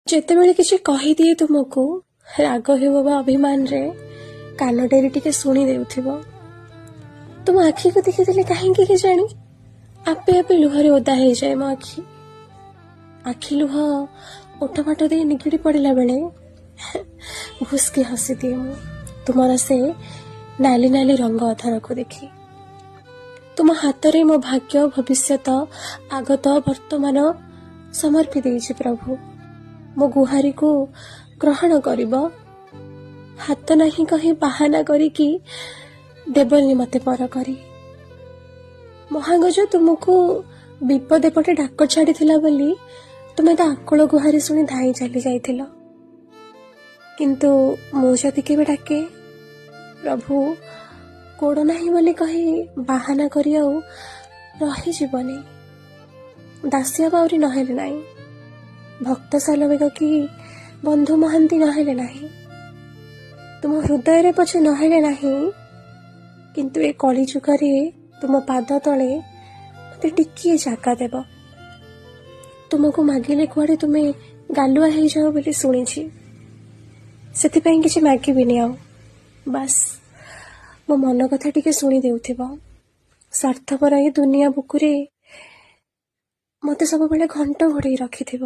ଯେତେବେଳେ କିଛି କହିଦିଏ ତୁମକୁ, ରାଗ ହେଉ ବା ଅଭିମାନରେ କାନ ଡେରି ଟିକେ ଶୁଣି ଦେଉଥିବ। ତୁମ ଆଖିକୁ ଦେଖିଦେଲେ କାହିଁକି କେଜାଣି ଆପେ ଆପେ ଲୁହରେ ଓଦା ହେଇଯାଏ ମୋ ଆଖି। ଆଖି ଲୁହ ଓଠ ଫାଟ ଦେଇ ନିଗିଡ଼ି ପଡ଼ିଲା ବେଳେ ଭୁସ୍କି ହସିଦିଏ ମୁଁ ତୁମର ସେ ନାଲି ନାଲି ରଙ୍ଗ ଅଧରକୁ ଦେଖି। ତୁମ ହାତରେ ମୋ ଭାଗ୍ୟ, ଭବିଷ୍ୟତ, ଆଗତ, ବର୍ତ୍ତମାନ ସମର୍ପି ଦେଇଛି ପ୍ରଭୁ। ମୋ ଗୁହାରିକୁ ଗ୍ରହଣ କରିବ। ହାତ ନାହିଁ କହି ବାହାନା କରିକି ଦେବନି ମତେ ପର କରି। ମହାଗଜ ତୁମକୁ ବିପଦ ପଟେ ଡାକ ଛାଡ଼ିଥିଲା ବୋଲି ତୁମେ ତା ଆକୁଳ ଗୁହାରି ଶୁଣି ଧାଇଁ ଚାଲି ଯାଇଥିଲ। କିନ୍ତୁ ମୁଁ ଯଦି କେବେ ଡାକେ, ପ୍ରଭୁ ଗୋଡ଼ ନାହିଁ ବୋଲି କହି ବାହାନା କରି ଆଉ ରହିଯିବନି। ଦାସିଆ ବାଉରି ନହେଲେ ନାହିଁ, ଭକ୍ତ ସାଲବେଗ କି ବନ୍ଧୁ ମହାନ୍ତି ନହେଲେ ନାହିଁ, ତୁମ ହୃଦୟରେ ପଛେ ନହେଲେ ନାହିଁ, କିନ୍ତୁ ଏ କଳି ଯୁଗରେ ତୁମ ପାଦ ତଳେ ମୋତେ ଟିକିଏ ଜାଗା ଦେବ। ତୁମକୁ ମାଗିଲେ କୁଆଡ଼େ ତୁମେ ଗାଲୁଆ ହେଇଯାଅ ବୋଲି ଶୁଣିଛି। ସେଥିପାଇଁ କିଛି ମାଗିବିନି ଆଉ। ବାସ୍ ମୋ ମନ କଥା ଟିକେ ଶୁଣି ଦେଉଥିବ। ସ୍ୱାର୍ଥପର ଏ ଦୁନିଆ ବୁକୁରେ ମୋତେ ସବୁବେଳେ ଘଣ୍ଟ ଘୋଡ଼େଇ ରଖିଥିବ।